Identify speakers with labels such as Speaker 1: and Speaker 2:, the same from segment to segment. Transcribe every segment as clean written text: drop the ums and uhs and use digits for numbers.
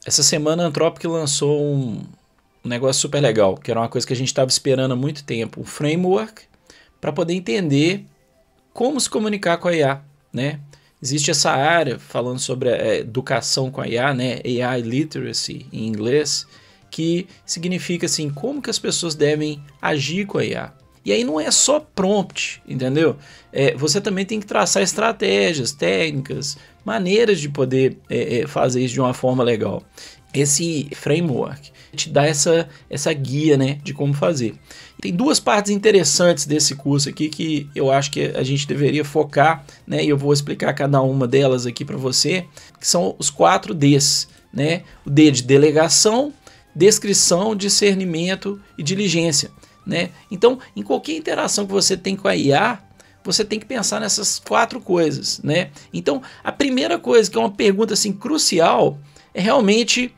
Speaker 1: Essa semana a Anthropic lançou um negócio super legal, que era uma coisa que a gente estava esperando há muito tempo, um framework para poder entender como se comunicar com a IA, né? Existe essa área falando sobre a educação com a IA, né? AI Literacy em inglês, que significa assim, como que as pessoas devem agir com a IA. E aí não é só prompt, entendeu? Você também tem que traçar estratégias, técnicas, maneiras de poder fazer isso de uma forma legal. Esse framework te dá essa guia, né, de como fazer. Tem duas partes interessantes desse curso aqui que eu acho que a gente deveria focar, né, e eu vou explicar cada uma delas aqui para você, que são os 4 Ds, né? O D de delegação, descrição, discernimento e diligência, né? Então, em qualquer interação que você tem com a IA, você tem que pensar nessas 4 coisas, né? Então, a primeira coisa, que é uma pergunta assim crucial, é realmente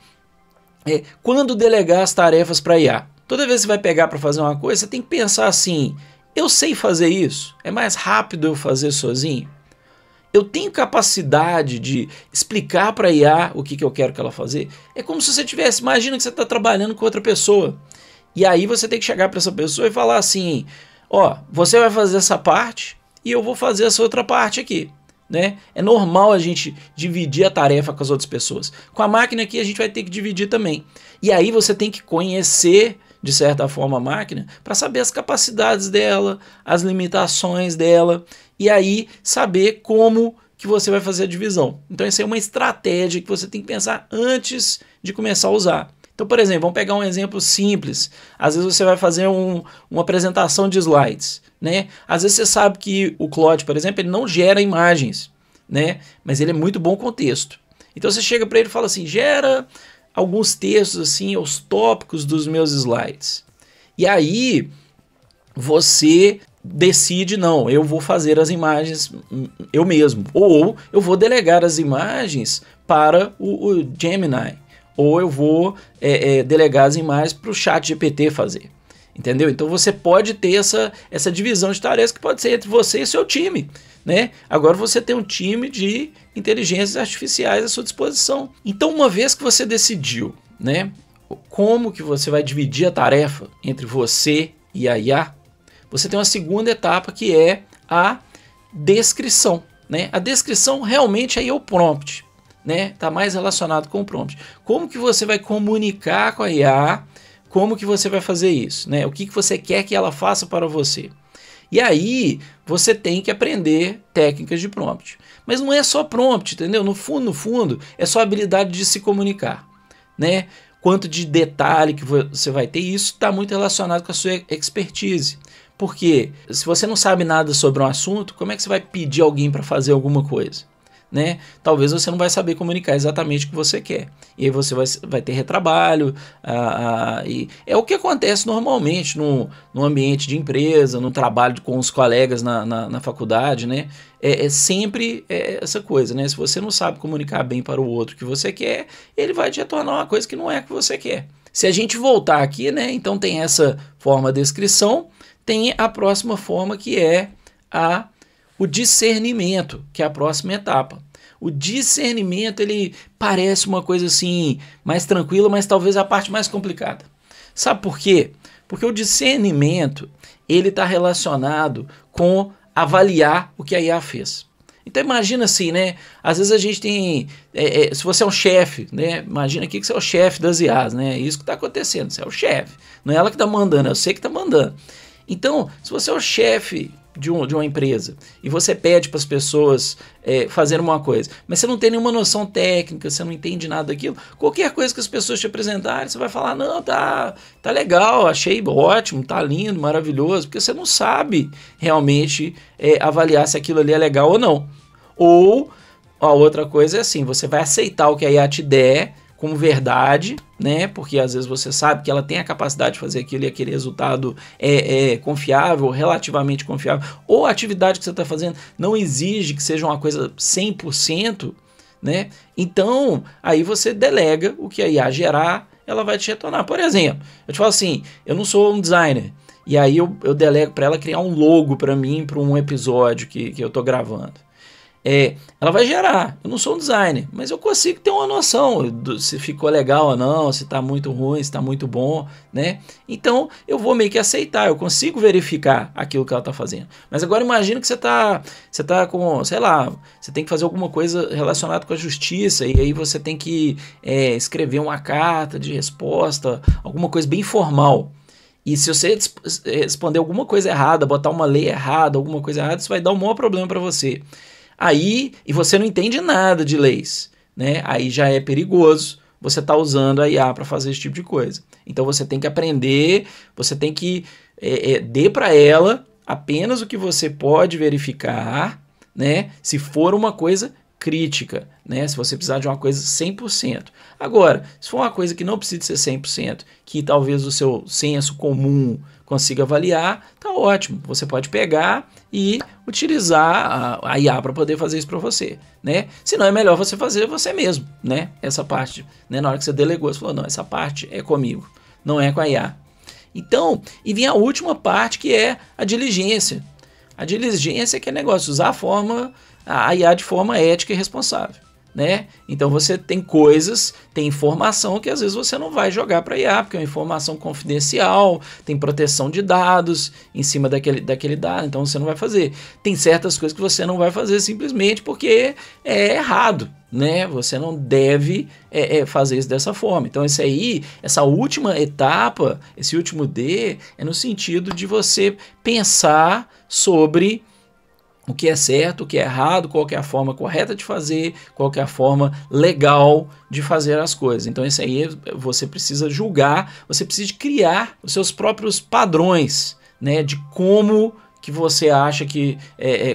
Speaker 1: quando delegar as tarefas para IA. Toda vez que você vai pegar para fazer uma coisa, você tem que pensar assim: eu sei fazer isso? É mais rápido eu fazer sozinho? Eu tenho capacidade de explicar para a IA o que eu quero que ela fazer? É como se você tivesse, imagina que você está trabalhando com outra pessoa. E aí você tem que chegar para essa pessoa e falar assim: ó, você vai fazer essa parte e eu vou fazer essa outra parte aqui. Né? É normal a gente dividir a tarefa com as outras pessoas. Com a máquina aqui a gente vai ter que dividir também. E aí você tem que conhecer, de certa forma, a máquina para saber as capacidades dela, as limitações dela, e aí saber como que você vai fazer a divisão. Então essa é uma estratégia que você tem que pensar antes de começar a usar. Então, por exemplo, vamos pegar um exemplo simples. Às vezes você vai fazer uma apresentação de slides, né? Às vezes você sabe que o Claude, por exemplo, ele não gera imagens, né? Mas ele é muito bom com texto. Então você chega para ele e fala assim: gera alguns textos assim, os tópicos dos meus slides. E aí você decide: não, eu vou fazer as imagens eu mesmo, ou eu vou delegar as imagens para o Gemini, ou eu vou delegar as imagens para o ChatGPT fazer. Entendeu? Então você pode ter essa divisão de tarefas que pode ser entre você e seu time, né? Agora você tem um time de inteligências artificiais à sua disposição. Então, uma vez que você decidiu, né, como que você vai dividir a tarefa entre você e a IA, você tem uma segunda etapa, que é a descrição, né? A descrição realmente aí é o prompt, né? Tá mais relacionado com o prompt. Como que você vai comunicar com a IA? Como que você vai fazer isso, né? O que você quer que ela faça para você? E aí você tem que aprender técnicas de prompt. Mas não é só prompt, entendeu? No fundo, é só a habilidade de se comunicar, né? Quanto de detalhe que você vai ter, isso está muito relacionado com a sua expertise. Porque se você não sabe nada sobre um assunto, como é que você vai pedir alguém para fazer alguma coisa? Né? Talvez você não vai saber comunicar exatamente o que você quer. E aí você vai ter retrabalho. E é o que acontece normalmente no ambiente de empresa, no trabalho com os colegas na faculdade. Né? É sempre essa coisa. Né? Se você não sabe comunicar bem para o outro o que você quer, ele vai te retornar uma coisa que não é o que você quer. Se a gente voltar aqui, né? Então tem essa forma de descrição, tem a próxima forma, que é o discernimento, que é a próxima etapa. O discernimento, ele parece uma coisa assim mais tranquila, mas talvez a parte mais complicada. Sabe por quê? Porque o discernimento, ele está relacionado com avaliar o que a IA fez. Então imagina assim, né? Às vezes a gente tem, se você é um chefe, né? Imagina aqui que você é o chefe das IAs, né? É isso que está acontecendo, você é o chefe. Não é ela que está mandando, é você que está mandando. Então, se você é o chefe de uma empresa e você pede para as pessoas fazerem uma coisa, mas você não tem nenhuma noção técnica, você não entende nada daquilo, qualquer coisa que as pessoas te apresentarem, você vai falar: não, tá legal, achei ótimo, tá lindo, maravilhoso, porque você não sabe realmente avaliar se aquilo ali é legal ou não. Ou a outra coisa é assim: você vai aceitar o que a IA te der como verdade, né? Porque às vezes você sabe que ela tem a capacidade de fazer aquilo e aquele resultado é confiável, relativamente confiável, ou a atividade que você está fazendo não exige que seja uma coisa 100%, né? Então, aí você delega o que a IA gerar, ela vai te retornar. Por exemplo, eu te falo assim: eu não sou um designer, e aí eu delego para ela criar um logo para mim, para um episódio que eu estou gravando. ela vai gerar. Eu não sou um designer, mas eu consigo ter uma noção se ficou legal ou não, se está muito ruim, se está muito bom, né? Então eu vou meio que aceitar, eu consigo verificar aquilo que ela está fazendo. Mas agora imagina que você tá com, sei lá, você tem que fazer alguma coisa relacionada com a justiça, e aí você tem que escrever uma carta de resposta, alguma coisa bem formal. E se você responder alguma coisa errada, botar uma lei errada, alguma coisa errada, isso vai dar um maior problema para você. Aí, e você não entende nada de leis, né? Aí já é perigoso você estar usando a IA para fazer esse tipo de coisa. Então você tem que aprender, você tem que dê para ela apenas o que você pode verificar, né? Se for uma coisa crítica, né? Se você precisar de uma coisa 100%. Agora, se for uma coisa que não precisa ser 100%, que talvez o seu senso comum consiga avaliar, tá ótimo. Você pode pegar e utilizar a IA para poder fazer isso para você, né? Se não, é melhor você fazer você mesmo, né? Essa parte, né? Na hora que você delegou, você falou, não, essa parte é comigo, não é com a IA. Então, e vem a última parte, que é a diligência. A diligência é que é negócio, usar a IA de forma ética e responsável, né? Então você tem coisas, tem informação que às vezes você não vai jogar para IA, porque é uma informação confidencial, tem proteção de dados em cima daquele dado, então você não vai fazer. Tem certas coisas que você não vai fazer simplesmente porque é errado, né? Você não deve fazer isso dessa forma. Então essa última etapa, esse último D, é no sentido de você pensar sobre o que é certo, o que é errado, qual que é a forma correta de fazer, qual que é a forma legal de fazer as coisas. Então isso aí você precisa julgar, você precisa criar os seus próprios padrões, né, de como que você acha que,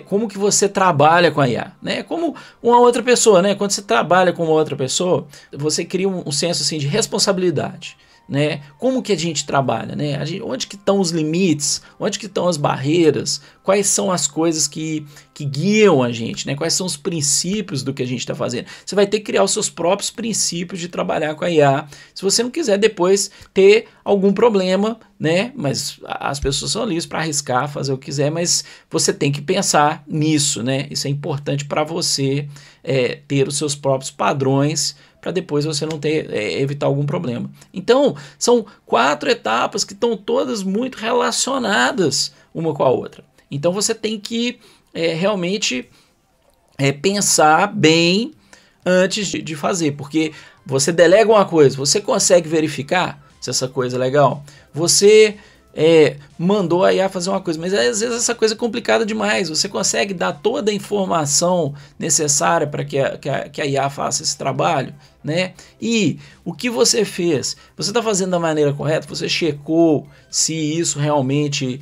Speaker 1: como que você trabalha com a IA, né, como uma outra pessoa, né, quando você trabalha com uma outra pessoa, você cria um senso assim de responsabilidade. Né? Como que a gente trabalha, né? Onde que estão os limites, onde que estão as barreiras, quais são as coisas que guiam a gente, né? Quais são os princípios do que a gente está fazendo. Você vai ter que criar os seus próprios princípios de trabalhar com a IA, se você não quiser depois ter algum problema, né? Mas as pessoas são livres para arriscar, fazer o que quiser, mas você tem que pensar nisso, né? Isso é importante para você ter os seus próprios padrões, para depois você não evitar algum problema. Então, são 4 etapas que estão todas muito relacionadas uma com a outra. Então, você tem que realmente pensar bem antes de fazer, porque você delega uma coisa, você consegue verificar se essa coisa é legal? Você mandou a IA fazer uma coisa, mas às vezes essa coisa é complicada demais. Você consegue dar toda a informação necessária para que a IA faça esse trabalho, né? E o que você fez? Você está fazendo da maneira correta? Você checou se isso realmente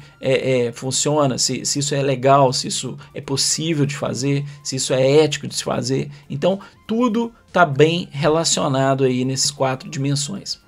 Speaker 1: funciona, se isso é legal, se isso é possível de fazer, se isso é ético de se fazer? Então, tudo está bem relacionado aí nessas 4 dimensões.